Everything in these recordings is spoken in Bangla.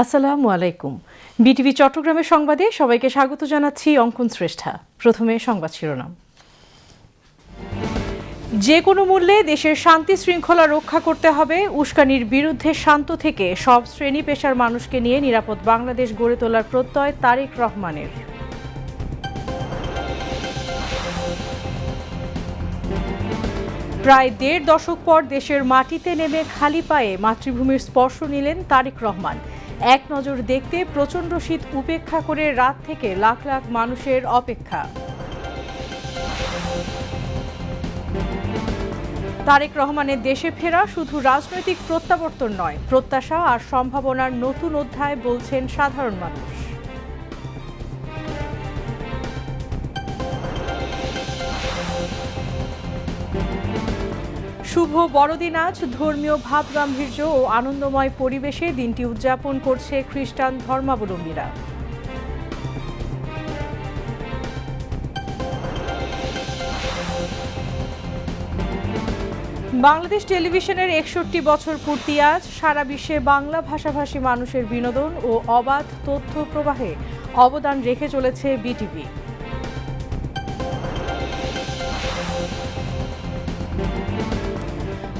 আসসালামু আলাইকুম। বিটিভি চট্টগ্রামের সংবাদে সবাইকে স্বাগত জানাচ্ছি অঙ্কন শ্রেষ্ঠা। প্রথমে সংবাদ শিরোনাম। যে কোনো মূল্যে দেশের শান্তি শৃঙ্খলা রক্ষা করতে হবে, উস্কানির বিরুদ্ধে শান্ত থেকে সব শ্রেণী পেশার মানুষকে নিয়ে নিরাপদ বাংলাদেশ গড়ে তোলার প্রত্যয় তারেক রহমানের। প্রায় ১.৫ দশক পর দেশের মাটিতে নেমে খালি পায়ে মাতৃভূমির স্পর্শ নিলেন তারেক রহমান। এক নজর দেখতে প্রচণ্ড শীত উপেক্ষা করে রাত থেকে লাখ লাখ মানুষের অপেক্ষা। তারেক রহমানের দেশে ফেরা শুধু রাজনৈতিক প্রত্যাবর্তন নয়, প্রত্যাশা আর সম্ভাবনার নতুন অধ্যায় বলছেন সাধারণ মানুষ। শুভ বড়দিন আজ ধর্মীয় ভাবগাম্ভীর্য ও আনন্দময় পরিবেশে দিনটি উদযাপন করছে খ্রিস্টান ধর্মাবলম্বীরা। বাংলাদেশ টেলিভিশনের ৬১ বছর পূর্তি আজ। সারা বিশ্বে বাংলা ভাষাভাষী মানুষের বিনোদন ও অবাধ তথ্য প্রবাহে অবদান রেখে চলেছে বিটিভি।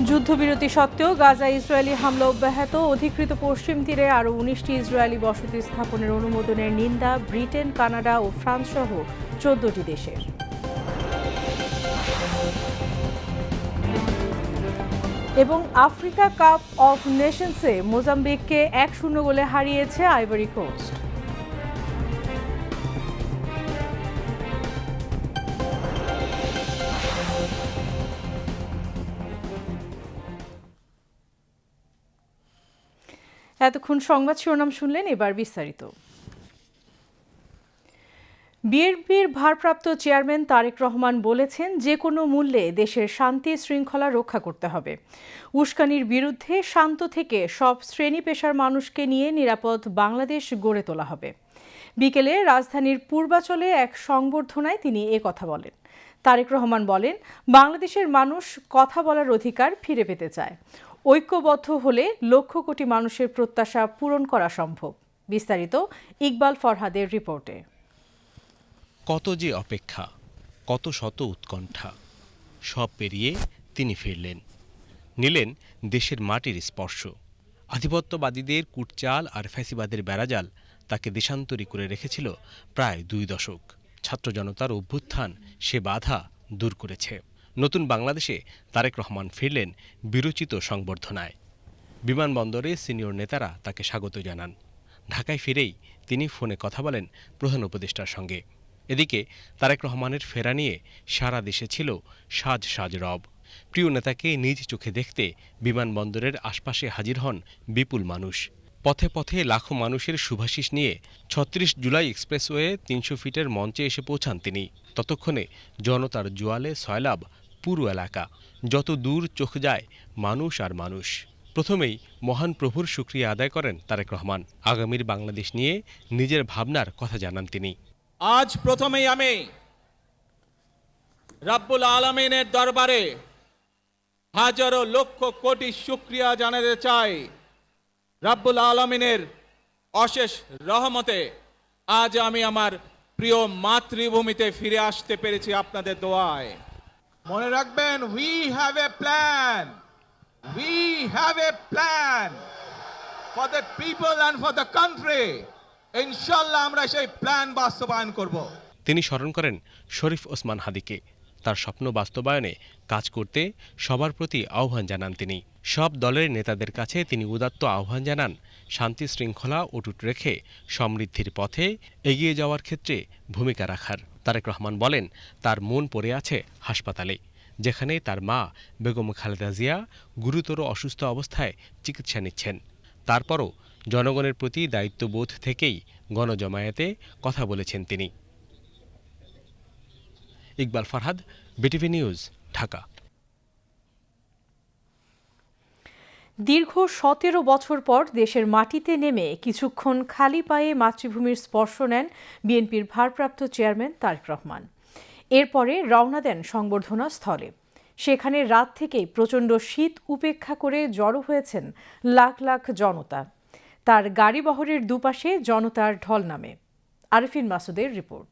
যুদ্ধবিরতি সত্ত্বেও গাজা ইসরায়েলি হামলা অব্যাহত। অধিকৃত পশ্চিম তীরে আরও ১৯টি ইসরায়েলি বসতি স্থাপনের অনুমোদনের নিন্দা ব্রিটেন, কানাডা ও ফ্রান্স সহ ১৪টি দেশের। এবং আফ্রিকা কাপ অফ নেশনসে মোজাম্বিককে ১-০ গোলে হারিয়েছে আইভরি কোস্ট। এতক্ষণ সংবাদ শিরোনাম শুনলেন, এবার বিস্তারিত। বিএনপির ভারপ্রাপ্ত চেয়ারম্যান তারেক রহমান বলেছেন, যে কোনো মূল্যে দেশের শান্তি শৃঙ্খলা রক্ষা করতে হবে। উস্কানির বিরুদ্ধে শান্ত থেকে সব শ্রেণী পেশার মানুষকে নিয়ে নিরাপদ বাংলাদেশ গড়ে তোলা হবে। বিকেলে রাজধানীর পূর্বাচলে এক সংবর্ধনায় তিনি কথা বলেন। তারেক রহমান বলেন, বাংলাদেশের মানুষ কথা বলার অধিকার ফিরে পেতে চায়। ঐক্যবদ্ধ হলে লক্ষ কোটি মানুষের প্রত্যাশা পূরণ করা সম্ভব। বিস্তারিত ইকবাল ফরহাদের রিপোর্টে। কত যে অপেক্ষা, কত শত উৎকণ্ঠা, সব পেরিয়ে তিনি ফিরলেন, নিলেন দেশের মাটির স্পর্শ। আধিপত্যবাদীদের কুটচাল আর ফ্যাসিবাদের বেড়াজাল তাকে দেশান্তরী করে রেখেছিল প্রায় ২ দশক। ছাত্র জনতার অভ্যুত্থান সে বাধা দূর করেছে। নতুন বাংলাদেশে তারেক রহমান ফিরলেন বিরচিত সংবর্ধনায়। বিমানবন্দরে সিনিয়র নেতারা তাকে স্বাগত জানান। ঢাকায় ফিরেই তিনি ফোনে কথা বলেন প্রধান উপদেষ্টার সঙ্গে। এদিকে তারেক রহমানের ফেরা নিয়ে সারা দেশে ছিল সাজ সাজ রব। প্রিয় নেতাকে নিজ চোখে দেখতে বিমানবন্দরের আশপাশে হাজির হন বিপুল মানুষ। পথে পথে লাখো মানুষের শুভাশিস নিয়ে ৩৬ জুলাই এক্সপ্রেসওয়ে ৩০০ ফিটের মঞ্চে এসে পৌঁছান তিনি। ততক্ষণে জনতার জোয়ালে সয়লাব পুরো এলাকা। যত দূর চোখ যায় মানুষ আর মানুষ। প্রথমেই মহান প্রভুর শুকরিয়া আদায় করেন তারেক রহমান। আগামীর বাংলাদেশ নিয়ে নিজের ভাবনার কথা জানান তিনি। আজ প্রথমেই আমি রাব্বুল আলামিনের দরবারে হাজারো লক্ষ কোটি শুকরিয়া জানাতে চাই। রাব্বুল আলামিনের অশেষ রহমতে আজ আমি আমার প্রিয় মাতৃভূমিতে ফিরে আসতে পেরেছি আপনাদের দোয়ায়। মনে রাখবেন, we have a plan, we have a plan for the people and for the country. ইনশাআল্লাহ আমরা সেই প্ল্যান বাস্তবায়ন করব। তিনি স্মরণ করেন শরীফ ওসমান হাদিকে। তার স্বপ্ন বাস্তবায়নে কাজ করতে সবার প্রতি আহ্বান জানান তিনি। সব দলের নেতাদের কাছে তিনি উদাত্ত আহ্বান জানান শান্তি শৃঙ্খলা অটুট রেখে সমৃদ্ধির পথে এগিয়ে যাওয়ার ক্ষেত্রে ভূমিকা রাখার। তারেক রহমান বলেন, তার মন পড়ে আছে হাসপাতালে, যেখানে তার মা বেগম খালেদা জিয়া গুরুতর অসুস্থ অবস্থায় চিকিৎসা নিচ্ছেন। তারপরও জনগণের প্রতি দায়িত্ববোধ থেকেই গণজমায়েতে কথা বলেছেন তিনি। Iqbal Farhad, BTV news, Dhaka. দীর্ঘ ১৭ বছর পর দেশের মাটিতে নেমে কিছুক্ষণ খালি পায়ে মাতৃভূমির স্পর্শ নেন বিএনপির ভারপ্রাপ্ত চেয়ারম্যান তারেক রহমান। এরপরে রওনা দেন সংবর্ধনা স্থলে। সেখানে রাত থেকেই প্রচণ্ড শীত উপেক্ষা করে জড়ো হয়েছেন লাখ লাখ জনতা। তার গাড়ি বহরের দুপাশে জনতার ঢল নামে। আরিফিন মাসুদের রিপোর্ট।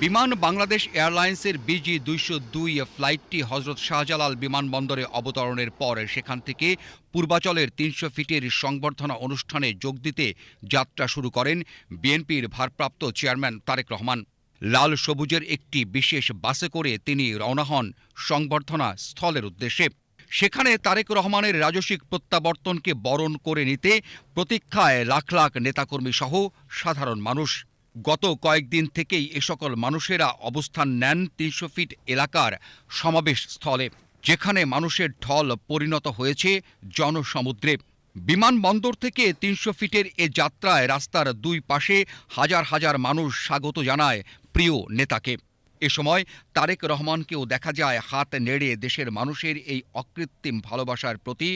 বিমান বাংলাদেশ এয়ারলাইন্সের BG-202 ফ্লাইটটি হজরত শাহজালাল বিমানবন্দরে অবতরণের পর সেখান থেকে পূর্বাচলের ৩০০ ফিটের সংবর্ধনা অনুষ্ঠানে যোগ দিতে যাত্রা শুরু করেন বিএনপির ভারপ্রাপ্ত চেয়ারম্যান তারেক রহমান। লাল সবুজের একটি বিশেষ বাসে করে তিনি রওনা হন সংবর্ধনা স্থলের উদ্দেশ্যে। সেখানে তারেক রহমানের রাজস্বিক প্রত্যাবর্তনকে বরণ করে নিতে প্রতীক্ষায় লাখ লাখ নেতাকর্মী সহ সাধারণ মানুষ। গত কয়েকদিন থেকেই এ সকল মানুষেরা অবস্থান নেন ৩০০ ফিট এলাকার সমাবেশ স্থলে, যেখানে মানুষের ঢল পরিণত হয়েছে জনসমুদ্রে। বিমানবন্দর থেকে ৩০০ ফিটের এ যাত্রায় রাস্তার দুই পাশে হাজার হাজার মানুষ স্বাগত জানায় প্রিয় নেতাকে। এ সময় তারেক রহমানকেও দেখা যায় হাত নেড়ে দেশের মানুষের এই অকৃত্রিম ভালোবাসার প্রতি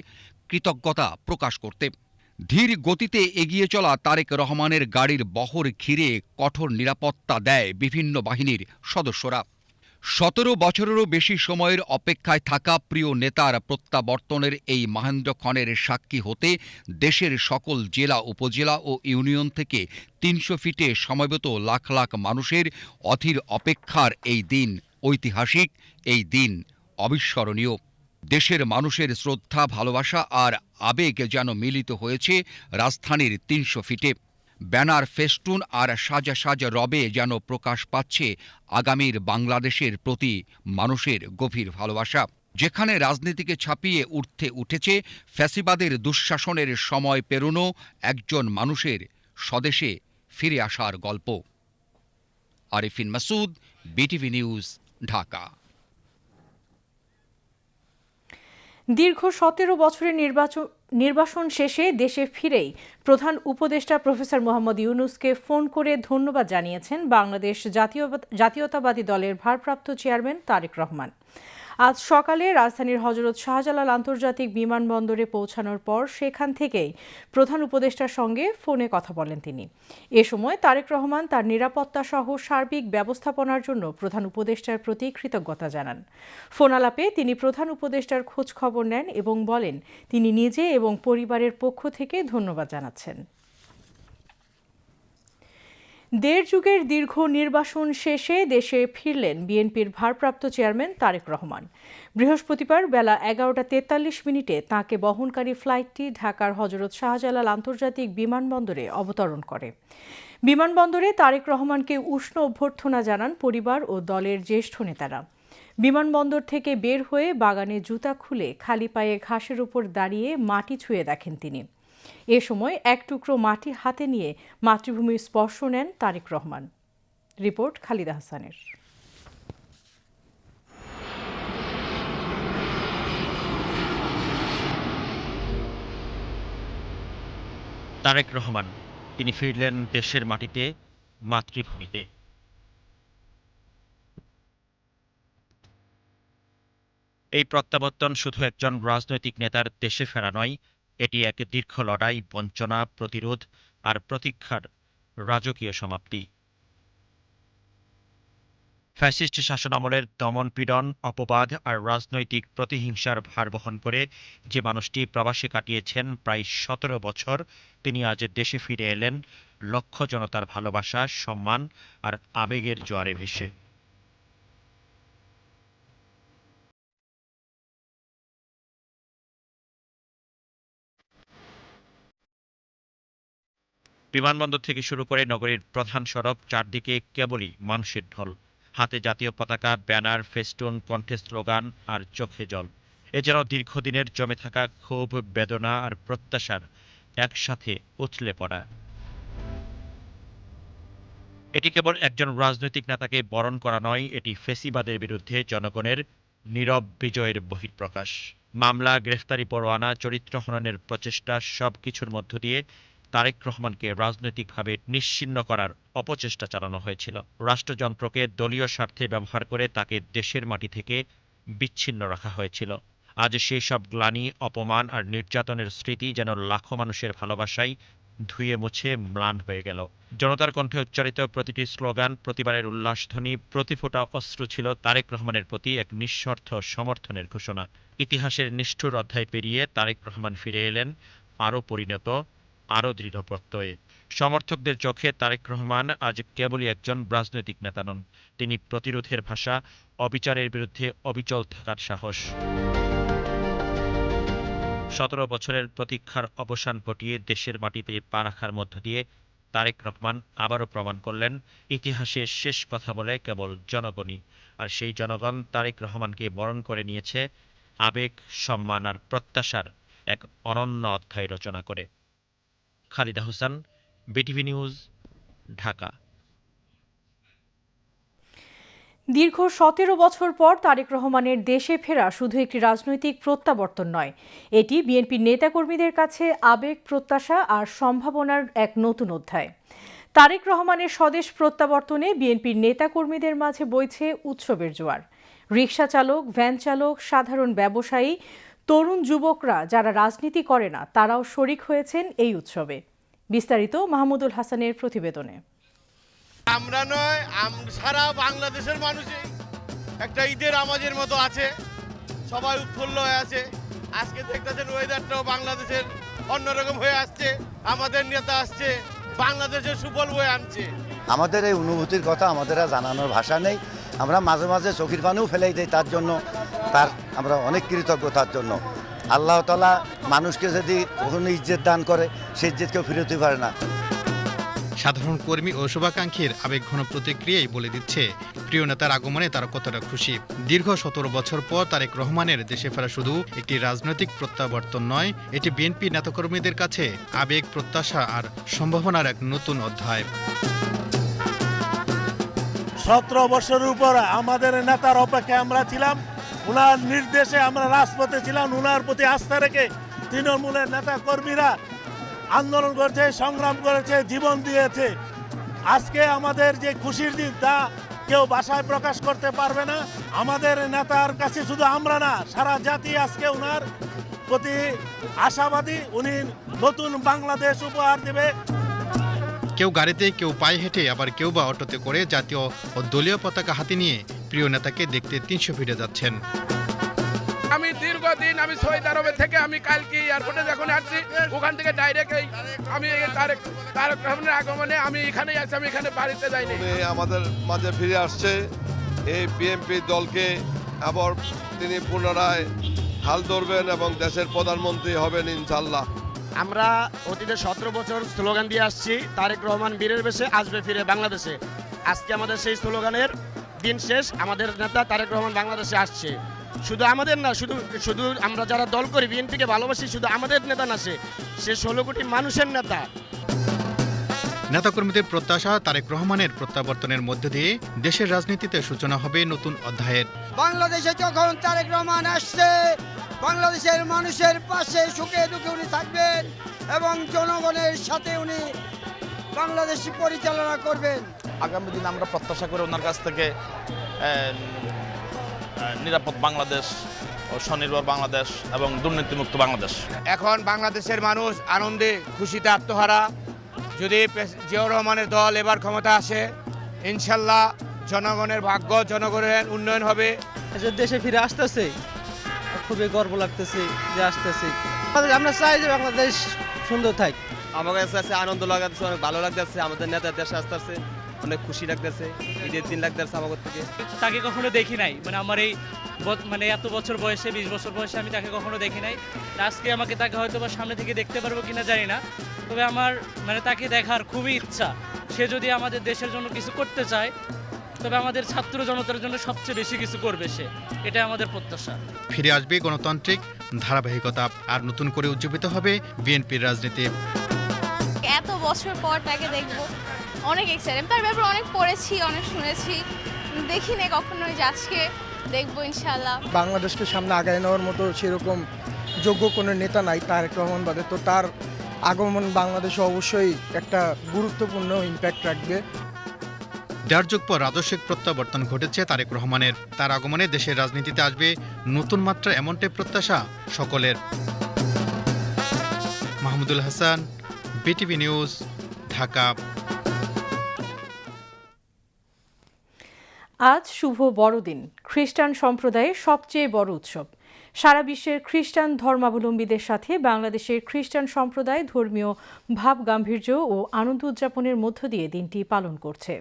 কৃতজ্ঞতা প্রকাশ করতে। ধীর গতিতে এগিয়ে চলা তারেক রহমানের গাড়ির বহর ঘিরে কঠোর নিরাপত্তা দেয় বিভিন্ন বাহিনীর সদস্যরা। ১৭ বছরেরও বেশি সময়ের অপেক্ষায় থাকা প্রিয় নেতার প্রত্যাবর্তনের এই মহেন্দ্রক্ষণের সাক্ষী হতে দেশের সকল জেলা, উপজেলা ও ইউনিয়ন থেকে ৩০০ ফিটে সমবেত লাখ লাখ মানুষের অধীর অপেক্ষার এই দিন ঐতিহাসিক, এই দিন অবিস্মরণীয়। দেশের মানুষের শ্রদ্ধা, ভালোবাসা আর আবেগ যেন মিলিত হয়েছে রাজধানীর ৩০০ ফিটে। ব্যানার, ফেস্টুন আর সাজা সাজা রবে যেন প্রকাশ পাচ্ছে আগামীর বাংলাদেশের প্রতি মানুষের গভীর ভালোবাসা, যেখানে রাজনীতিকে ছাপিয়ে উঠেছে ফ্যাসিবাদের দুঃশাসনের সময় পেরোনো একজন মানুষের স্বদেশে ফিরে আসার গল্প। Arifin Masud, BTV news, Dhaka. দীর্ঘ ১৭ বছরের নির্বাসন শেষে দেশে ফিরেই প্রধান উপদেষ্টা প্রফেসর মোহাম্মদ ইউনূসকে ফোন করে ধন্যবাদ জানিয়েছেন বাংলাদেশ জাতীয়তাবাদী দলের ভারপ্রাপ্ত চেয়ারম্যান তারেক রহমান। আজ সকালে রাজধানীর হজরত শাহজালাল আন্তর্জাতিক বিমানবন্দরে পৌঁছানোর পর সেখান থেকেই প্রধান উপদেষ্টার সঙ্গে ফোনে কথা বলেন তিনি। এ সময় তারেক রহমান তার নিরাপত্তা সহ সার্বিক ব্যবস্থাপনার জন্য প্রধান উপদেষ্টার প্রতি কৃতজ্ঞতা জানান। ফোন আলাপে তিনি প্রধান উপদেষ্টার খোঁজ খবর নেন এবং বলেন তিনি নিজে এবং পরিবারের পক্ষ থেকে ধন্যবাদ জানাচ্ছেন। দেড় যুগের দীর্ঘ নির্বাসন শেষে দেশে ফিরলেন বিএনপির ভারপ্রাপ্ত চেয়ারম্যান তারেক রহমান। বৃহস্পতিবার বেলা 11:43 তাঁকে বহনকারী ফ্লাইটটি ঢাকার হজরত শাহজালাল আন্তর্জাতিক বিমানবন্দরে অবতরণ করে। বিমানবন্দরে তারেক রহমানকে উষ্ণ অভ্যর্থনা জানান পরিবার ও দলের জ্যেষ্ঠ নেতারা। বিমানবন্দর থেকে বের হয়ে বাগানে জুতা খুলে খালি পায়ে ঘাসের উপর দাঁড়িয়ে মাটি ছুঁয়ে দেখেন তিনি। এ সময় এক টুকরো মাটি হাতে নিয়ে মাতৃভূমির স্পর্শ নেন তারেক রহমান। রিপোর্ট খালিদা হাসানের। তারেক রহমান, তিনি ফিরলেন দেশের মাটিতে, মাতৃভূমিতে। এই প্রত্যাবর্তন শুধু একজন রাজনৈতিক নেতার দেশে ফেরা নয়, এটি এক দীর্ঘ লড়াই, বঞ্চনা, প্রতিরোধ আর প্রতীক্ষার রাজকীয় সমাপ্তি। ফ্যাসিস্ট শাসনামলের দমন-পীড়ন, অপবাদ আর রাজনৈতিক প্রতিহিংসার ভার বহন করে যে মানুষটি প্রবাসে কাটিয়েছেন প্রায় ১৭ বছর, তিনি আজ দেশে ফিরে এলেন লক্ষ জনতার ভালোবাসা, সম্মান আর আবেগের জোয়ারে ভেসে। বিমানবন্দর থেকে শুরু করে নগরীর প্রধান সড়ক, চারদিকে কেবলই মানুষের ঢল। হাতে জাতীয় পতাকা, ব্যানার, ফেস্টুন, কণ্ঠে স্লোগান আর চোখে জল। এ যেন দীর্ঘদিনের জমে থাকা ক্ষোভ, বেদনা আর প্রত্যাশার একসাথে উথলে পড়া। এটি কেবল একজন রাজনৈতিক নেতাকে বরণ করা নয়, এটি ফ্যাসিবাদের বিরুদ্ধে জনগণের নীরব বিজয়ের বহিঃপ্রকাশ। মামলা, গ্রেফতারি পরোয়ানা, চরিত্র হননের প্রচেষ্টা, সবকিছুর মধ্য দিয়ে তারেক রহমানকে রাজনৈতিকভাবে নিশ্চিহ্ন করার অপচেষ্টা চালানো হয়েছিল। রাষ্ট্রযন্ত্রকে দলীয় স্বার্থে ব্যবহার করে তাকে দেশের মাটি থেকে বিচ্ছিন্ন রাখা হয়েছিল। আজ সেই সব গ্লানি, অপমান আর নির্যাতনের স্মৃতি যেন লাখো মানুষের ভালোবাসায় ধুয়ে মুছে ম্লান হয়ে গেল। জনতার কণ্ঠে উচ্চারিত প্রতিটি স্লোগান, প্রতিবারের উল্লাসধ্বনি, প্রতি ফোঁটা অশ্রু ছিল তারেক রহমানের প্রতি এক নিঃস্বার্থ সমর্থনের ঘোষণা। ইতিহাসের নিষ্ঠুর অধ্যায় পেরিয়ে তারেক রহমান ফিরে এলেন আরও পরিণত, আরও দৃঢ় প্রত্যয়ে। সমর্থকদের চোখে তারেক রহমান আজ কেবলই একজন রাজনৈতিক নেতা নন, তিনি প্রতিরোধের ভাষা, অবিচারের বিরুদ্ধে অবিচল থাকার সাহস। 17 বছরের প্রতীক্ষার অবসান ঘটিয়ে দেশের মাটিতে পা রাখার মধ্য দিয়ে তারেক রহমান আবারও প্রমাণ করলেন, ইতিহাসে শেষ কথা বলে কেবল জনগণই। আর সেই জনগণ তারেক রহমানকে বরণ করে নিয়েছে আবেগ, সম্মান আর প্রত্যাশার এক অনন্য অধ্যায় রচনা করে। Khalida Hossain, BTV news, Dhaka. দীর্ঘ 17 বছর পর তারেক রহমানের দেশে ফেরা শুধু একটি রাজনৈতিক প্রত্যাবর্তন নয়, এটি বিএনপির নেতাকর্মীদের কাছে আবেগ, প্রত্যাশা আর সম্ভাবনার এক নতুন অধ্যায়। তারেক রহমানের স্বদেশ প্রত্যাবর্তনে বিএনপির নেতাকর্মীদের মাঝে বইছে উৎসবের জোয়ার। রিকশা চালক, ভ্যান চালক, সাধারণ ব্যবসায়ী, তরুণ যুবকরা যারা রাজনীতি করে না তারাও শরিক হয়েছেন এই উৎসবে। বিস্তারিত মাহমুদুল হাসানের প্রতিবেদনে। আমরা নয়, সারা বাংলাদেশের মানুষই একটা ঈদের আমেজের মতো আছে, সবাই উৎফুল্ল হয়ে আছে। আজকে দেখতেছেন ওয়েদারটাও বাংলাদেশের অন্যরকম হয়ে আসছে, আমাদের নেতা আসছে, বাংলাদেশের সুফল বয়ে আনছে। আমাদের এই অনুভূতির কথা আমাদের আর জানানোর ভাষা নেই। আমরা মাঝে মাঝে চোখের পানিও ফেলেই দিই তার জন্য, আমরা অনেক কৃতজ্ঞ তার জন্য। আল্লাহ তাআলা মানুষকে যদি কখনো ইজ্জত দান করে, সে ইজ্জত কেউ ফিরতে পারে না। সাধারণ কর্মী ও শুভাকাঙ্ক্ষীর আবেগঘন প্রতিক্রিয়াই বলে দিচ্ছে প্রিয় নেতার আগমনে তারা কতটা খুশি। দীর্ঘ 17 বছর পর তারেক রহমানের দেশে ফেরা শুধু একটি রাজনৈতিক প্রত্যাবর্তন নয়, এটি বিএনপি নেতাকর্মীদের কাছে আবেগ, প্রত্যাশা আর সম্ভাবনার এক নতুন অধ্যায়। 17 বছরের উপর আমাদের নেতার অপেক্ষায় আমরা ছিলাম, উনার নির্দেশে আমরা রাজপথে ছিলাম। উনার প্রতি আস্থা রেখে তৃণমূলের নেতা কর্মীরা আন্দোলন করেছে, সংগ্রাম করেছে, জীবন দিয়েছে। আজকে আমাদের যে খুশির দিন তা কেউ ভাষায় প্রকাশ করতে পারবে না। আমাদের নেতার কাছে শুধু আমরা না, সারা জাতি আজকে উনার প্রতি আশাবাদী। উনি নতুন বাংলাদেশ উপহার দেবে। কেউ গাড়িতে, কেউ পায়ে হেঁটে, আবার কেউ বা অটোতে করে জাতীয় ও দলীয় পতাকা হাতে নিয়ে প্রিয় নেতাকে দেখতে 300 ফিটে যাচ্ছেন। আমি দীর্ঘদিন সৌদি আরবে থেকে আমি কালকে এয়ারপোর্টে যখন আসছি, ওখান থেকে ডাইরেক্ট আমি তারেক রহমানের আগমনে আমি এখানেই আছি, আমি এখানে বাড়িতে যাইনি। আমাদের মাঝে ফিরে আসছে এই বিএনপি দলকে, আবার তিনি পুনরায় হাল ধরবেন এবং দেশের প্রধানমন্ত্রী হবেন ইনশাল্লাহ। আমরা অতীতে 17 বছর স্লোগান দিয়ে আসছি, তারেক রহমান বীরের বেশে আসবে ফিরে বাংলাদেশে। আজকে আমাদের সেই স্লোগানের দিন শেষ। আমাদের নেতা তারেক রহমান বাংলাদেশে আসছে। শুধু আমাদের না, শুধু আমরা যারা দল করি, বিএনপিকে ভালোবাসি, শুধু আমাদের নেতা না, সে 16 কোটি মানুষের নেতা। নেতাকর্মীদের প্রত্যাশা, তারেক রহমানের প্রত্যাবর্তনের মধ্য দিয়ে দেশের রাজনীতিতে সূচনা হবে নতুন অধ্যায়ের। বাংলাদেশে যখন তারেক রহমান আসছে, বাংলাদেশের মানুষের পাশে সুখে দুঃখে উনি থাকবেন এবং জনগণের সাথে উনি বাংলাদেশ পরিচালনা করবেন। আগামী দিন আমরা প্রত্যাশা করি ওনার কাছ থেকে নিরাপদ বাংলাদেশ ও স্বনির্ভর বাংলাদেশ এবং দুর্নীতিমুক্ত বাংলাদেশ। এখন বাংলাদেশের মানুষ আনন্দে খুশিতে আত্মহারা। যদি জিয়াউর রহমানের দল এবার ক্ষমতা আসে, ইনশাল্লাহ জনগণের ভাগ্য, জনগণের উন্নয়ন হবে। দেশে ফিরে আসতেছে, খুবই গর্ব লাগতেছে যে আসতেছে। আমরা চাই যে বাংলাদেশ সুন্দর থাক। আমার কাছে আনন্দ লাগতেছে, অনেক ভালো লাগতেছে। আমাদের নেতা দেশে আসতেছে, অনেক খুশি লাগতেছে। ঈদের দিন লাগতেছে আমাদের থেকে। তাকে কখনো দেখি নাই, আমার এই এত বছর বয়সে, 20 বছর বয়সে আমি তাকে কখনো দেখি নাই। আজকে তাকে হয়তো বা সামনে থেকে দেখতে পারবো কিনা জানি না, তবে আমার তাকে দেখার খুবই ইচ্ছা। সে যদি আমাদের দেশের জন্য কিছু করতে চায়, তবে আমাদের ছাত্র জনতার জন্য সবচেয়ে বেশি কিছু করবে সে, এটা আমাদের প্রত্যাশা। ফিরে আসবে গণতান্ত্রিক ধারাবাহিকতা, আর নতুন করে উজ্জীবিত হবে বিএনপির রাজনীতি। এত বছর পর তাকে দেখবো, অনেক এক্সাইটেড। তার ব্যাপারে অনেক পড়েছি, অনেক শুনেছি, দেখিনি কখনোই, আজকে দেখবো ইনশাল্লাহ। বাংলাদেশকে সামনে আগায় নেওয়ার মতো সেরকম যোগ্য কোনো নেতা নাই তারেক রহমান বাদে। তো তার আগমন বাংলাদেশে অবশ্যই একটা গুরুত্বপূর্ণ ইম্প্যাক্ট রাখবে। 1.5 যুগ পর রাজস্বিক প্রত্যাবর্তন ঘটেছে তারেক রহমানের। তার আগমনে দেশের রাজনীতিতে আসবে নতুন মাত্রা, এমনটাই প্রত্যাশা সকলের। Mahmudul Hasan, BTV news, Dhaka. আজ শুভ বড়দিন, খ্রিস্টান সম্প্রদায়ের সবচেয়ে বড় উৎসব। সারা বিশ্বের খ্রিস্টান ধর্মাবলম্বীদের সাথে বাংলাদেশের খ্রিস্টান সম্প্রদায় ধর্মীয় ভাব গাম্ভীর্য ও আনন্দ উদযাপনের মধ্য দিয়ে দিনটি পালন করছে।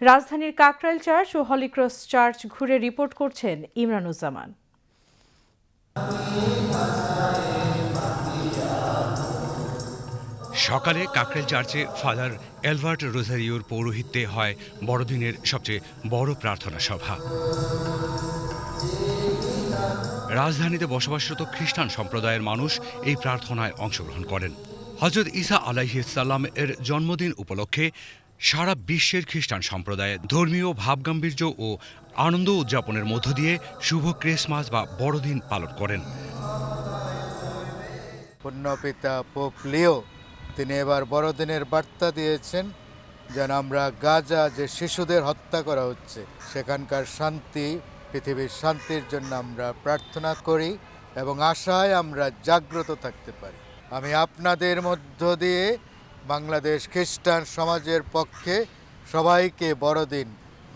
রাজধানীর কাকরাইল চার্চ ও হলিক্রস চার্চ ঘুরে রিপোর্ট করছেন ইমরানুজ্জামান। সকালে কাকরাইল চার্চে ফাদার এলবার্ট রোজারিওর পৌরোহিত্যে হয় বড়দিনের সবচেয়ে বড় প্রার্থনা সভা। রাজধানীতে বসবাসরত খ্রিস্টান সম্প্রদায়ের মানুষ এই প্রার্থনায় অংশগ্রহণ করেন। হযরত ঈসা আলাইহিস সালাম এর জন্মদিন উপলক্ষে সারা বিশ্বের খ্রিস্টান সম্প্রদায় ধর্মীয় ভাবগাম্ভীর্য ও আনন্দ উদযাপনের মধ্য দিয়ে শুভ ক্রিসমাস বা বড়দিন পালন করেন। পুণ্যপিতা পোপ লিও তিনি এবার বড়দিনের বার্তা দিয়েছেন যেন আমরা গাজা যে শিশুদের হত্যা করা হচ্ছে সেখানকার শান্তি, পৃথিবীর শান্তির জন্য আমরা প্রার্থনা করি এবং আশায় আমরা জাগ্রত থাকতে পারি। আমি আপনাদের মধ্য দিয়ে বাংলাদেশ খ্রিস্টান সমাজের পক্ষে সবাইকে বড়দিন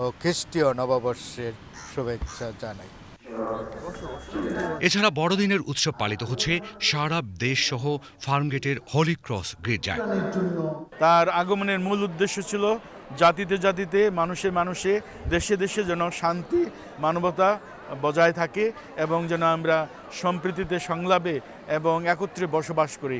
ও খ্রিস্টীয় নববর্ষের শুভেচ্ছা জানাই। এছাড়া বড়দিনের উৎসব পালিত হচ্ছে সারা দেশ সহ ফার্মগেটের হলি ক্রস গির্জায়। তার আগমনের মূল উদ্দেশ্য ছিল জাতিতে জাতিতে, মানুষে মানুষে, দেশে দেশে যেন শান্তি মানবতা বজায় থাকে এবং যেন আমরা সম্প্রীতিতে সংলাপে এবং একত্রে বসবাস করি।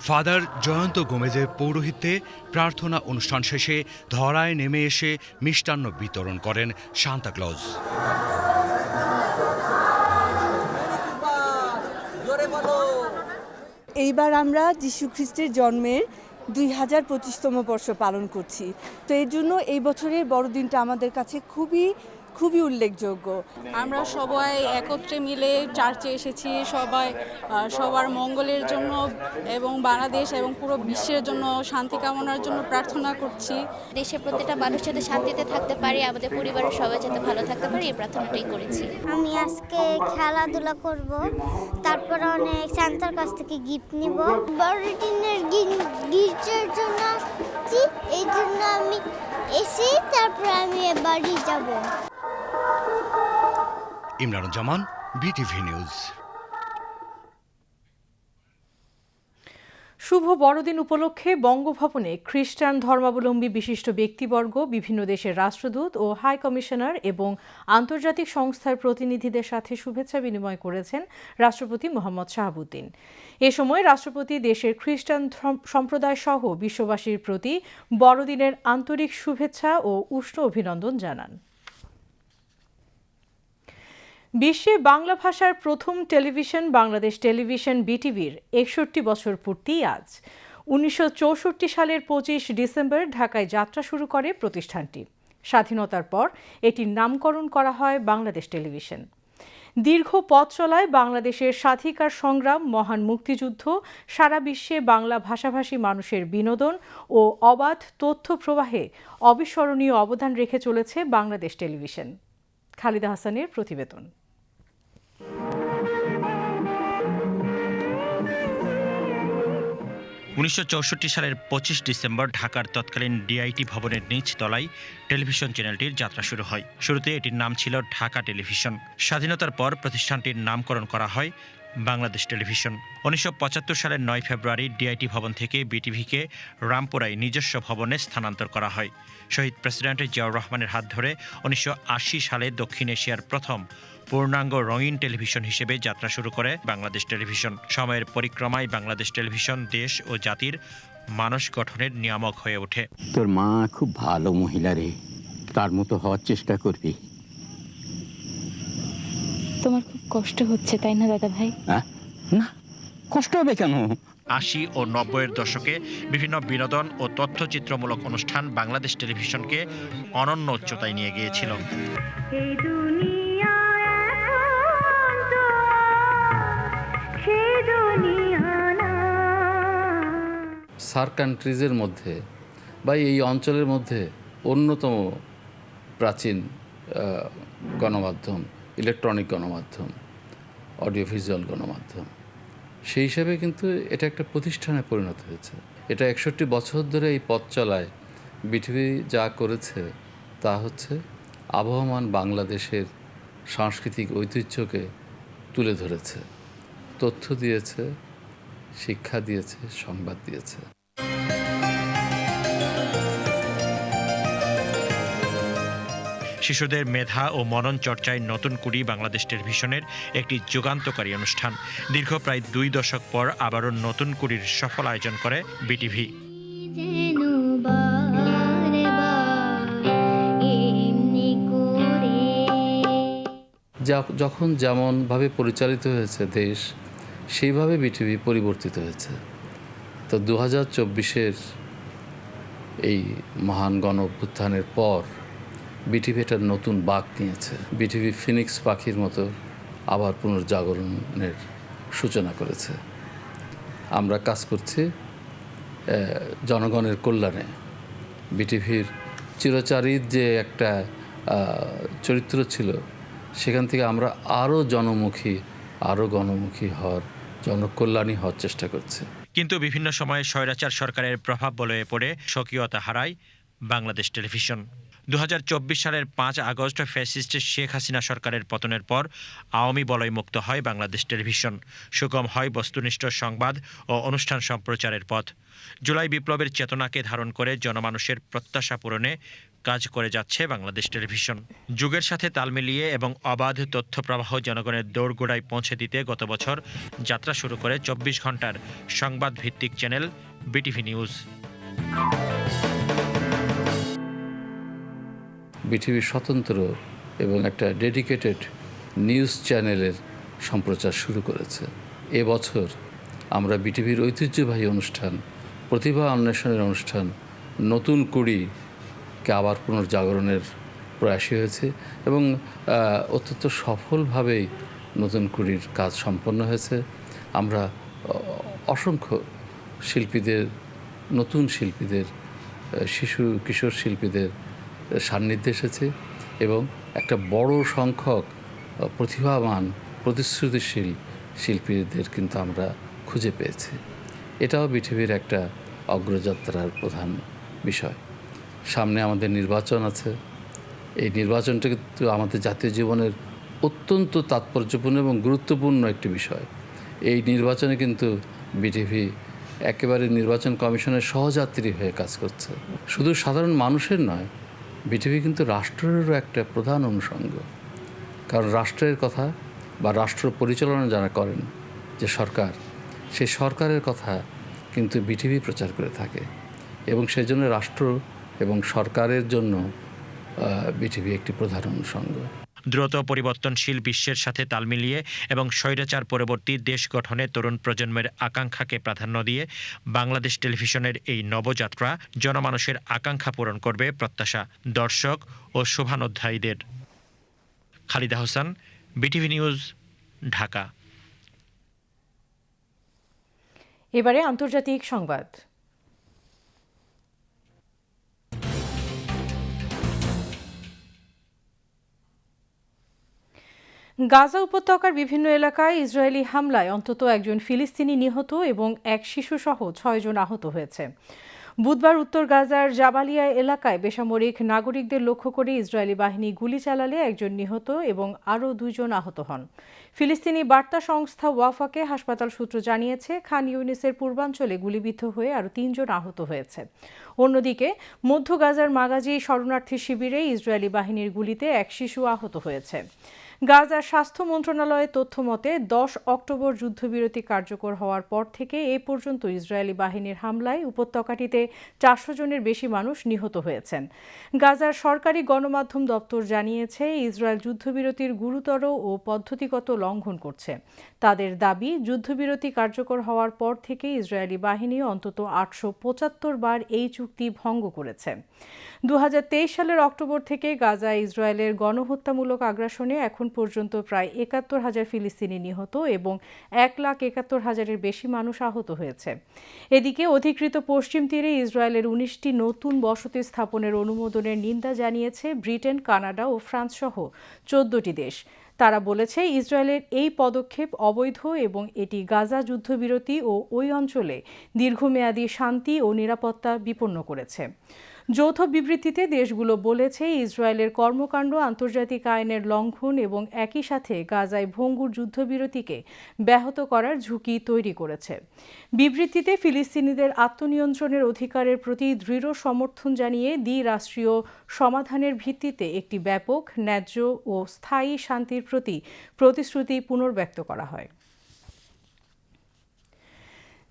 ফাদার জয়ন্ত গোমেজের পৌরোহিত্যে প্রার্থনা অনুষ্ঠান শেষে ধরায় নেমে এসে মিষ্টান্ন বিতরণ করেন সান্তা ক্লজ। এইবার আমরা যীশু খ্রিস্টের জন্মের 2025তম বর্ষ পালন করছি, তো এর জন্য এই বছরের বড়দিনটা আমাদের কাছে খুবই উল্লেখযোগ্য। আমরা সবাই একত্রে মিলে চার্চে এসেছি, সবার মঙ্গলের জন্য এবং বাংলাদেশ এবং পুরো বিশ্বের জন্য শান্তি কামনার জন্য প্রার্থনা করছি। দেশের প্রত্যেকটা মানুষ যাতে শান্তিতে থাকতে পারে, আমাদের পরিবারের সবাই যাতে ভালো থাকতে পারে, এই প্রার্থনাটাই করেছি। আমি আজকে খেলাধুলা করব, তারপর অনেক সান্তার কাছ থেকে গিফট নিব। বড়দিনের গিফটের জন্য আসছি, এই জন্য আমি এসে তারপর আমি বাড়ি যাব। Imranuzzaman, BTV news. শুভ বড়দিন উপলক্ষে বঙ্গভবনে খ্রিস্টান ধর্মাবলম্বী বিশিষ্ট ব্যক্তিবর্গ, বিভিন্ন দেশের রাষ্ট্রদূত ও হাই কমিশনার এবং আন্তর্জাতিক সংস্থার প্রতিনিধিদের সাথে শুভেচ্ছা বিনিময় করেছেন রাষ্ট্রপতি মোহাম্মদ শাহাবুদ্দিন। এ সময় রাষ্ট্রপতি দেশের খ্রিস্টান সম্প্রদায় সহ বিশ্ববাসীর প্রতি বড়দিনের আন্তরিক শুভেচ্ছা ও উষ্ণ অভিনন্দন জানান। বিশ্বে বাংলা ভাষার প্রথম টেলিভিশন বাংলাদেশ টেলিভিশন বিটিভির 61 বছর পূর্তি আজ। 1964 সালের 25 ডিসেম্বর ঢাকায় যাত্রা শুরু করে প্রতিষ্ঠানটি। স্বাধীনতার পর এটির নামকরণ করা হয় বাংলাদেশ টেলিভিশন। দীর্ঘ পথ চলায় বাংলাদেশের স্বাধিকার সংগ্রাম, মহান মুক্তিযুদ্ধ, সারা বিশ্বে বাংলা ভাষাভাষী মানুষের বিনোদন ও অবাধ তথ্য প্রবাহে অবিস্মরণীয় অবদান রেখে চলেছে বাংলাদেশ টেলিভিশন। খালিদা হাসানের প্রতিবেদন। 1964 সালের 25 ডিসেম্বর ঢাকার তৎকালীন ডিআইটি ভবনের নিচ তলায় টেলিভিশন চ্যানেলটির যাত্রা শুরু হয়। শুরুতে এটির নাম ছিল ঢাকা টেলিভিশন। স্বাধীনতার পর প্রতিষ্ঠানটির নামকরণ করা হয় বাংলাদেশ টেলিভিশন। 1975 সালের 9 ফেব্রুয়ারি ডিআইটি ভবন থেকে বিটিভিকে রামপুরায় নিজস্ব ভবনে স্থানান্তর করা হয়। শহীদ প্রেসিডেন্ট জিয়াউর রহমানের হাত ধরে 1980 সালে দক্ষিণ এশিয়ার প্রথম পূর্ণাঙ্গ রঙিন টেলিভিশন হিসেবে যাত্রা শুরু করে বাংলাদেশ টেলিভিশন। সময়ের পরিক্রমায় বাংলাদেশ টেলিভিশন দেশ ও জাতির মানস গঠনের নিয়ামক হয়ে ওঠে। তোর মা খুব ভালো মহিলা রে, তার মতো হওয়ার চেষ্টা করবি। তোমার খুব কষ্ট হচ্ছে তাই না দাদা ভাই? না, কষ্ট হবে কেন? 80 ও 90-এর দশকে বিভিন্ন বিনোদন ও তথ্যচিত্রমূলক অনুষ্ঠান বাংলাদেশ টেলিভিশনকে অনন্য উচ্চতায় নিয়ে গিয়েছিল। সার্ক কান্ট্রিজের মধ্যে বা এই অঞ্চলের মধ্যে অন্যতম প্রাচীন গণমাধ্যম, ইলেকট্রনিক গণমাধ্যম, অডিও ভিজুয়াল গণমাধ্যম, সেই হিসাবে কিন্তু এটা একটা প্রতিষ্ঠানে পরিণত হয়েছে। এটা 61 বছর ধরে এই পথ চলায় বিটিভি যা করেছে তা হচ্ছে আবহমান বাংলাদেশের সাংস্কৃতিক ঐতিহ্যকে তুলে ধরেছে, তথ্য দিয়েছে, শিক্ষা দিয়েছে, সংবাদ দিয়েছে। শিশুদের মেধা ও মনন চর্চায় নতুন কুড়ি বাংলাদেশ টেলিভিশনের একটি যুগান্তকারী অনুষ্ঠান। দীর্ঘ প্রায় 2 দশক পর আবারও নতুন কুড়ির সফল আয়োজন করে বিটিভি। যখন যেমনভাবে পরিচালিত হয়েছে দেশ, সেইভাবে বিটিভি পরিবর্তিত হয়েছে। তো 2024-এর এই মহান গণ অভ্যুত্থানের পর বিটিভি একটা নতুন বাঁক নিয়েছে। বিটিভি ফিনিক্স পাখির মতো আবার পুনর্জাগরণের সূচনা করেছে। আমরা কাজ করছি জনগণের কল্যাণে। বিটিভির চিরচারিত যে একটা চরিত্র ছিল, সেখান থেকে আমরা আরও জনমুখী, আরও গণমুখী হওয়ার, জনকল্যাণী হওয়ার চেষ্টা করছি। কিন্তু বিভিন্ন সময়ে স্বৈরাচার সরকারের প্রভাব বলয়ে পড়ে স্বকীয়তা হারায় বাংলাদেশ টেলিভিশন। 2024 সালের 5 আগস্ট ফ্যাসিস্ট শেখ হাসিনা সরকারের পতনের পর আওয়ামী বলয়মুক্ত হয় বাংলাদেশ টেলিভিশন। সুগম হয় বস্তুনিষ্ঠ সংবাদ ও অনুষ্ঠান সম্প্রচারের পথ। জুলাই বিপ্লবের চেতনাকে ধারণ করে জনমানুষের প্রত্যাশা পূরণে কাজ করে যাচ্ছে বাংলাদেশ টেলিভিশন। যুগের সাথে তাল মিলিয়ে এবং অবাধ তথ্য প্রবাহ জনগণের দোরগোড়ায় পৌঁছে দিতে গত বছর যাত্রা শুরু করে 24 ঘন্টার সংবাদ ভিত্তিক চ্যানেল বিটিভি নিউজ। বিটিভি স্বতন্ত্র এবং একটা ডেডিকেটেড নিউজ চ্যানেলের সম্প্রচার শুরু করেছে। এবছর আমরা বিটিভির ঐতিহ্যবাহী অনুষ্ঠান, প্রতিভা অন্বেষণের অনুষ্ঠান নতুন কুড়িকে আবার পুনর্জাগরণের প্রয়াসী হয়েছে এবং অত্যন্ত সফলভাবেই নতুন কুড়ির কাজ সম্পন্ন হয়েছে। আমরা অসংখ্য শিল্পীদের, নতুন শিল্পীদের, শিশু কিশোর শিল্পীদের সান্নিধ্যে এসেছে এবং একটা বড় সংখ্যক প্রতিভাবান, প্রতিশ্রুতিশীল শিল্পীদের কিন্তু আমরা খুঁজে পেয়েছি। এটাও বিটিভির একটা অগ্রযাত্রার প্রধান বিষয়। সামনে আমাদের নির্বাচন আছে। এই নির্বাচনটা কিন্তু আমাদের জাতীয় জীবনের অত্যন্ত তাৎপর্যপূর্ণ এবং গুরুত্বপূর্ণ একটি বিষয়। এই নির্বাচনে কিন্তু বিটিভি একেবারে নির্বাচন কমিশনের সহযাত্রী হয়ে কাজ করছে। শুধু সাধারণ মানুষের নয়, বিটিভি কিন্তু রাষ্ট্রেরও একটা প্রধান অনুষঙ্গ। কারণ রাষ্ট্রের কথা বা রাষ্ট্র পরিচালনা যারা করেন, যে সরকার, সেই সরকারের কথা কিন্তু বিটিভি প্রচার করে থাকে এবং সেই জন্য রাষ্ট্র এবং সরকারের জন্য বিটিভি একটি প্রধান অনুষঙ্গ। দ্রুত পরিবর্তনশীল বিশ্বের সাথে তাল মিলিয়ে এবং স্বৈরাচার পরবর্তী দেশ গঠনে তরুণ প্রজন্মের আকাঙ্ক্ষাকে প্রাধান্য দিয়ে বাংলাদেশ টেলিভিশনের এই নবযাত্রা জনমানুষের আকাঙ্ক্ষা পূরণ করবে প্রত্যাশা দর্শক ও শুভানুধ্যায়ীদের। Khaleda Hossain, BTV news, Dhaka. এবারে আন্তর্জাতিক সংবাদ। গাজা উপত্যকার বিভিন্ন এলাকায় ইসরায়েলি হামলায় অন্তত একজন ফিলিস্তিনি নিহত এবং এক শিশুসহ 6 জন আহত হয়েছে। বুধবার উত্তর গাজার জাবালিয়া এলাকায় বেসামরিক নাগরিকদের লক্ষ্য করে ইসরায়েলি বাহিনী গুলি চালালে একজন নিহত এবং আরও 2 জন আহত হন। ফিলিস্তিনি বার্তা সংস্থা ওয়াফাকে হাসপাতাল সূত্র জানিয়েছে, খান ইউনিসের পূর্বাঞ্চলে গুলিবিদ্ধ হয়ে আরও 3 জন আহত হয়েছে। অন্যদিকে মধ্য গাজার মাগাজি শরণার্থী শিবিরে ইসরায়েলি বাহিনীর গুলিতে এক শিশু আহত হয়েছে। গাজার স্বাস্থ্য মন্ত্রণালয়ের তথ্য মতে 10 অক্টোবর যুদ্ধবিরতি কার্যকর হওয়ার পর থেকে এ পর্যন্ত ইসরায়েলি বাহিনীর হামলায় উপত্যকাটিতে 400 জনের বেশি মানুষ নিহত হয়েছেন। গাজার সরকারি গণমাধ্যম দপ্তর জানিয়েছে, ইসরায়েল যুদ্ধবিরতির গুরুতর ও পদ্ধতিগত লঙ্ঘন করছে। তাদের দাবি, যুদ্ধবিরতি কার্যকর হওয়ার পর থেকে ইসরায়েলি বাহিনী অন্তত 875 বার এই চুক্তি ভঙ্গ করেছে। 2023 সালের অক্টোবর থেকে গাজায় ইসরায়েলের গণহত্যামূলক আগ্রাসনে এখন পর্যন্ত প্রায় 71,000 ফিলিস্তিনি নিহত এবং 1,71,000-এর বেশি মানুষ আহত হয়েছে। এদিকে অধিকৃত পশ্চিম তীরে ইসরায়েলের 19টি নতুন বসতি স্থাপনের অনুমোদনের নিন্দা জানিয়েছে ব্রিটেন, কানাডা ও ফ্রান্স সহ 14টি দেশ। তারা বলেছে, ইসরায়েলের এই পদক্ষেপ অবৈধ এবং এটি গাজা যুদ্ধবিরতি ও ওই অঞ্চলে দীর্ঘমেয়াদী শান্তি ও নিরাপত্তা বিপন্ন করেছে। যৌথ বিবৃতিতে দেশগুলো বলেছে ইসরায়েলের কর্মকাণ্ড আন্তর্জাতিক আইনের লঙ্ঘন এবং একই সাথে গাজায় ভঙ্গুর যুদ্ধবিরতিকে ব্যাহত করার ঝুঁকি তৈরি করেছে। বিবৃতিতে ফিলিস্তিনিদের আত্মনিয়ন্ত্রণের অধিকারের প্রতি দৃঢ় সমর্থন জানিয়ে দ্বিরাষ্ট্রীয় সমাধানের ভিত্তিতে একটি ব্যাপক, ন্যায্য ও স্থায়ী শান্তির প্রতি প্রতিশ্রুতি পুনর্ব্যক্ত করা হয়।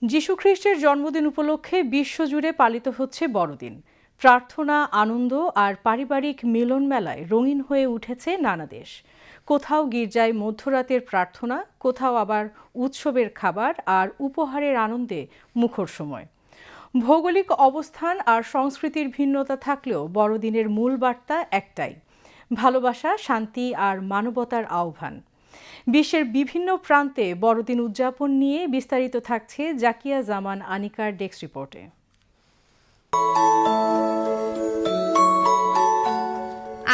যিশু খ্রিস্টের জন্মদিন উপলক্ষে বিশ্বজুড়ে পালিত হচ্ছে বড়দিন। প্রার্থনা, আনন্দ আর পারিবারিক মিলন মেলায় রঙিন হয়ে উঠেছে নানা দেশ। কোথাও গির্জায় মধ্যরাতের প্রার্থনা, কোথাও আবার উৎসবের খাবার আর উপহারের আনন্দে মুখর সময়। ভৌগোলিক অবস্থান আর সংস্কৃতির ভিন্নতা থাকলেও বড়দিনের মূল বার্তা একটাই: ভালোবাসা, শান্তি আর মানবতার আহ্বান। বিশ্বের বিভিন্ন প্রান্তে বড়দিন উদযাপন নিয়ে বিস্তারিত থাকছে জাকিয়া জামান আনিকার ডেস্ক রিপোর্টে।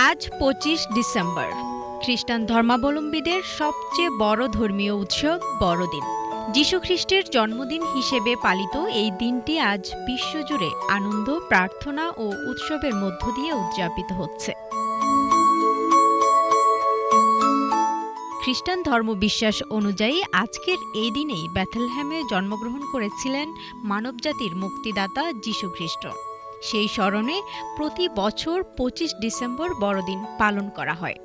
আজ 25 ডিসেম্বর, খ্রিস্টান ধর্মাবলম্বীদের সবচেয়ে বড় ধর্মীয় উৎসব বড়দিন। যিশু খ্রিস্টের জন্মদিন হিসেবে পালিত এই দিনটি আজ বিশ্বজুড়ে আনন্দ, প্রার্থনা ও উৎসবের মধ্য দিয়ে উদযাপিত হচ্ছে। খ্রিস্টান ধর্মবিশ্বাস অনুযায়ী আজকের এই দিনেই বেথলেহেমে জন্মগ্রহণ করেছিলেন মানবজাতির মুক্তিদাতা যিশু খ্রিস্ট। সেই স্মরণে প্রতি বছর 25 ডিসেম্বর বড়দিন পালন করা হয়।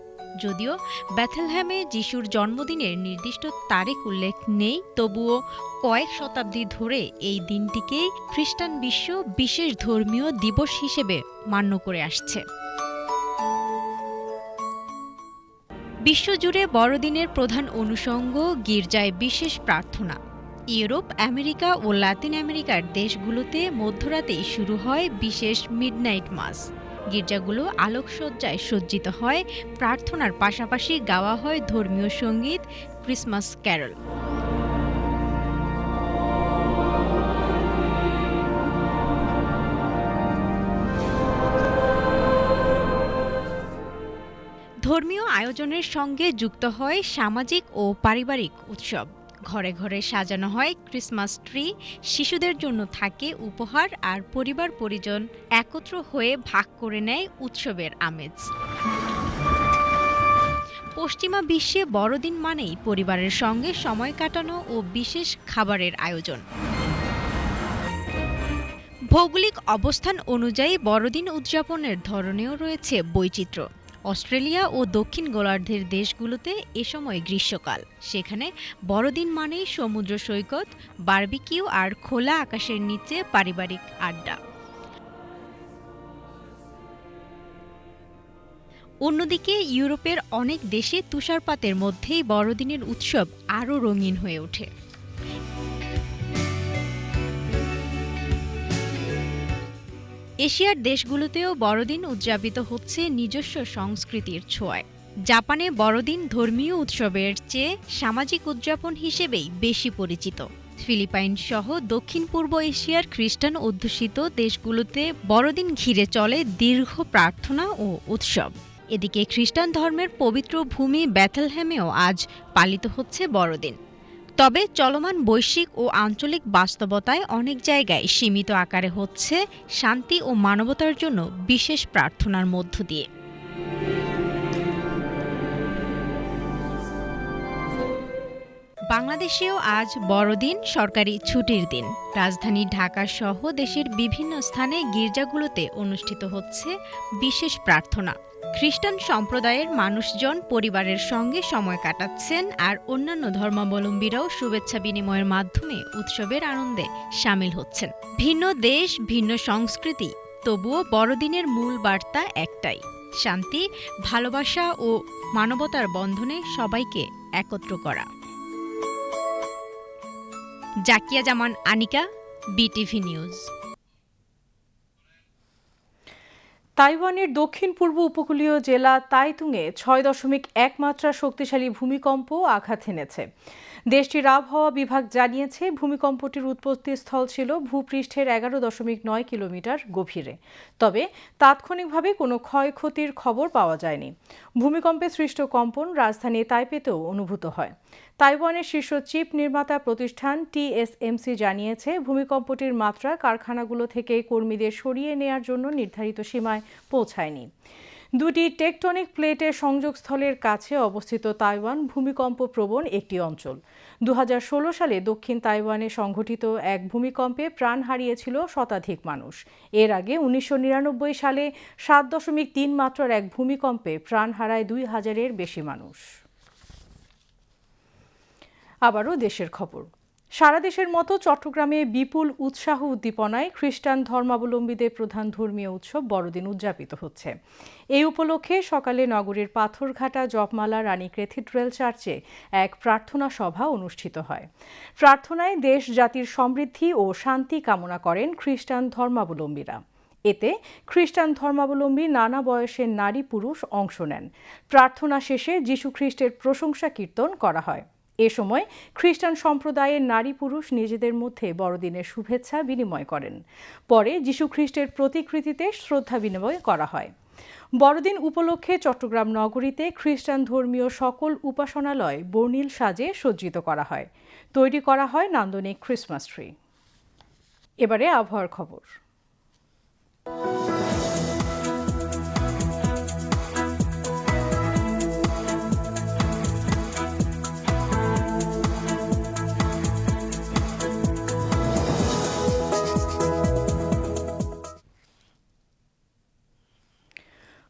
যদিও বেথলেহেমে যিশুর জন্মদিনের নির্দিষ্ট তারিখ উল্লেখ নেই, তবুও কয়েক শতাব্দী ধরে এই দিনটিকে খ্রিস্টান বিশ্ব বিশেষ ধর্মীয় দিবস হিসেবে মান্য করে আসছে। বিশ্বজুড়ে বড়দিনের প্রধান অনুষঙ্গ গির্জায় বিশেষ প্রার্থনা। ইউরোপ, আমেরিকা ও লাতিন আমেরিকার দেশগুলোতে মধ্যরাতেই শুরু হয় বিশেষ মিডনাইট মাস। গির্জাগুলো আলোকসজ্জায় সজ্জিত হয়, প্রার্থনার পাশাপাশি গাওয়া হয় ধর্মীয় সঙ্গীত, ক্রিসমাস ক্যারল। ধর্মীয় আয়োজনের সঙ্গে যুক্ত হয় সামাজিক ও পারিবারিক উৎসব। ঘরে ঘরে সাজানো হয় ক্রিসমাস ট্রি, শিশুদের জন্য থাকে উপহার, আর পরিবার পরিজন একত্র হয়ে ভাগ করে নেয় উৎসবের আমেজ। পশ্চিমা বিশ্বে বড়দিন মানেই পরিবারের সঙ্গে সময় কাটানো ও বিশেষ খাবারের আয়োজন। ভৌগোলিক অবস্থান অনুযায়ী বড়দিন উদযাপনের ধরনেও রয়েছে বৈচিত্র্য। অস্ট্রেলিয়া ও দক্ষিণ গোলার্ধের দেশগুলোতে এ সময় গ্রীষ্মকাল। সেখানে বড়দিন মানেই সমুদ্র সৈকত, বারবিকিউ আর খোলা আকাশের নিচে পারিবারিক আড্ডা। অন্যদিকে ইউরোপের অনেক দেশে তুষারপাতের মধ্যেই বড়দিনের উৎসব আরও রঙিন হয়ে ওঠে। এশিয়ার দেশগুলোতেও বড়দিন উদযাপিত হচ্ছে নিজস্ব সংস্কৃতির ছোঁয়ায়। জাপানে বড়দিন ধর্মীয় উৎসবের চেয়ে সামাজিক উদযাপন হিসেবেই বেশি পরিচিত। ফিলিপাইন সহ দক্ষিণ পূর্ব এশিয়ার খ্রিস্টান অধ্যুষিত দেশগুলোতে বড়দিন ঘিরে চলে দীর্ঘ প্রার্থনা ও উৎসব। এদিকে খ্রিস্টান ধর্মের পবিত্র ভূমি বেথলেহেমেও আজ পালিত হচ্ছে বড়দিন। তবে চলমান বৈশ্বিক ও আঞ্চলিক বাস্তবতায় অনেক জায়গায় সীমিত আকারে হচ্ছে শান্তি ও মানবতার জন্য বিশেষ প্রার্থনার মধ্য দিয়ে। বাংলাদেশেও আজ বড়দিন সরকারি ছুটির দিন। রাজধানী ঢাকা সহ দেশের বিভিন্ন স্থানে গির্জাগুলোতে অনুষ্ঠিত হচ্ছে বিশেষ প্রার্থনা। খ্রিস্টান সম্প্রদায়ের মানুষজন পরিবারের সঙ্গে সময় কাটাচ্ছেন, আর অন্যান্য ধর্মাবলম্বীরাও শুভেচ্ছা বিনিময়ের মাধ্যমে উৎসবের আনন্দে সামিল হচ্ছেন। ভিন্ন দেশ, ভিন্ন সংস্কৃতি, তবুও বড়দিনের মূল বার্তা একটাই: শান্তি, ভালোবাসা ও মানবতার বন্ধনে সবাইকে একত্র করা। জাকিয়া জামান আনিকা, বিটিভি নিউজ। তাইওয়ানের দক্ষিণ পূর্ব উপকূলীয় জেলা তাইতুংয়ে 6.1 মাত্রার শক্তিশালী ভূমিকম্প আঘাত হেনেছে। দেশটির আবহাওয়া বিভাগ জানিয়েছে ভূমিকম্পটির উৎপত্তিস্থল ছিল ভূপৃষ্ঠের 11.9 কিলোমিটার গভীরে। তবে তাৎক্ষণিকভাবে কোনো ক্ষয়ক্ষতির খবর পাওয়া যায়নি। ভূমিকম্পে সৃষ্ট কম্পন রাজধানী তাইপেতেও অনুভূত হয়। তাইওয়ানের শীর্ষ চিপ নির্মাতা প্রতিষ্ঠান TSMC জানিয়েছে ভূমিকম্পটির মাত্রা কারখানাগুলো থেকে কর্মীদের সরিয়ে নেয়ার জন্য নির্ধারিত সীমায় পৌঁছায়নি। দুটি টেকটনিক প্লেটের সংযোগস্থলের কাছে অবস্থিত তাইওয়ান ভূমিকম্প প্রবণ একটি অঞ্চল। 2016 সালে দক্ষিণ তাইওয়ানে সংঘটিত এক ভূমিকম্পে প্রাণ হারিয়েছিল শতাধিক মানুষ। এর আগে 1999 সালে 7.3 মাত্রার এক ভূমিকম্পে প্রাণ হারায় 2000-এর বেশি মানুষ। আবারও দেশের খবর। সারা দেশের মতো চট্টগ্রামে বিপুল উৎসাহ উদ্দীপনায় খ্রিস্টান ধর্মাবলম্বীদের প্রধান ধর্মীয় উৎসব বড়দিন উদযাপিত হচ্ছে। এই উপলক্ষে সকালে নগরীর পাথরঘাটা জপমালা রানী ক্যাথিড্রাল চার্চে এক প্রার্থনা সভা অনুষ্ঠিত হয়। প্রার্থনায় দেশ জাতির সমৃদ্ধি ও শান্তি কামনা করেন খ্রিস্টান ধর্মাবলম্বীরা। এতে খ্রিস্টান ধর্মাবলম্বী নানা বয়সের নারী পুরুষ অংশ নেন। প্রার্থনা শেষে যীশু খ্রিস্টের প্রশংসা কীর্তন করা হয়। এ সময় খ্রিস্টান সম্প্রদায়ের নারী পুরুষ নিজেদের মধ্যে বড়দিনের শুভেচ্ছা বিনিময় করেন। পরে যীশু খ্রিস্টের প্রতিকৃতিতে শ্রদ্ধা বিনিময় করা হয়। বড়দিন উপলক্ষে চট্টগ্রাম নগরীতে খ্রিস্টান ধর্মীয় সকল উপাসনালয় বর্ণিল সাজে সজ্জিত করা হয়। তৈরি করা হয় নান্দনিক ক্রিসমাস ট্রি। এবারে আবহাওয়ার খবর।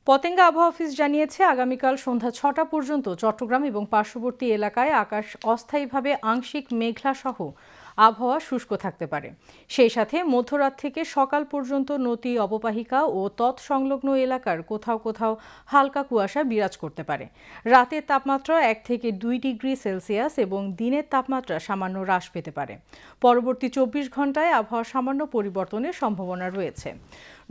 পতেঙ্গা আবহাওয়া অফিস জানিয়েছে আগামীকাল সন্ধ্যা 6টা পর্যন্ত চট্টগ্রাম এবং পার্শ্ববর্তী এলাকায় আকাশ অস্থায়ীভাবে আংশিক মেঘলা সহ আবহাওয়া শুষ্ক থাকতে পারে। সেই সাথে মধ্যরাত থেকে সকাল পর্যন্ত নদী অববাহিকা ও তৎসংলগ্ন এলাকার কোথাও কোথাও হালকা কুয়াশা বিরাজ করতে পারে। রাতের তাপমাত্রা 1 থেকে 2 ডিগ্রি সেলসিয়াস এবং দিনের তাপমাত্রা সামান্য হ্রাস পেতে পারে। পরবর্তী 24 ঘন্টায় আবহাওয়া সামান্য পরিবর্তনের সম্ভাবনা রয়েছে।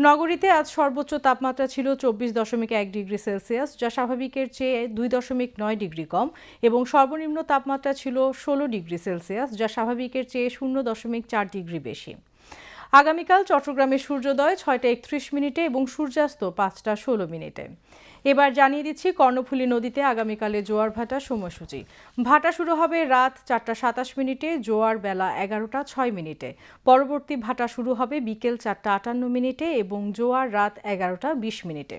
নগরীতে আজ সর্বোচ্চ তাপমাত্রা ছিল 24.1 ডিগ্রি সেলসিয়াস, যা স্বাভাবিকের চেয়ে 2.9 ডিগ্রি কম, এবং সর্বনিম্ন তাপমাত্রা ছিল 16 ডিগ্রি সেলসিয়াস, যা স্বাভাবিকের চেয়ে 0.4 ডিগ্রি বেশি। আগামীকাল চট্টগ্রামে সূর্যোদয় 6টা 31 মিনিটে এবং সূর্যাস্ত 5টা 16 মিনিটে। এবার জানিয়ে দিচ্ছি কর্ণফুলী নদীতে আগামীকালে জোয়ার ভাটার সময়সূচি। ভাটা শুরু হবে রাত 4টা 27 মিনিটে, জোয়ার বেলা 11টা 6 মিনিটে। পরবর্তী ভাটা শুরু হবে বিকেল 4টা 58 মিনিটে এবং জোয়ার রাত 11টা 20 মিনিটে।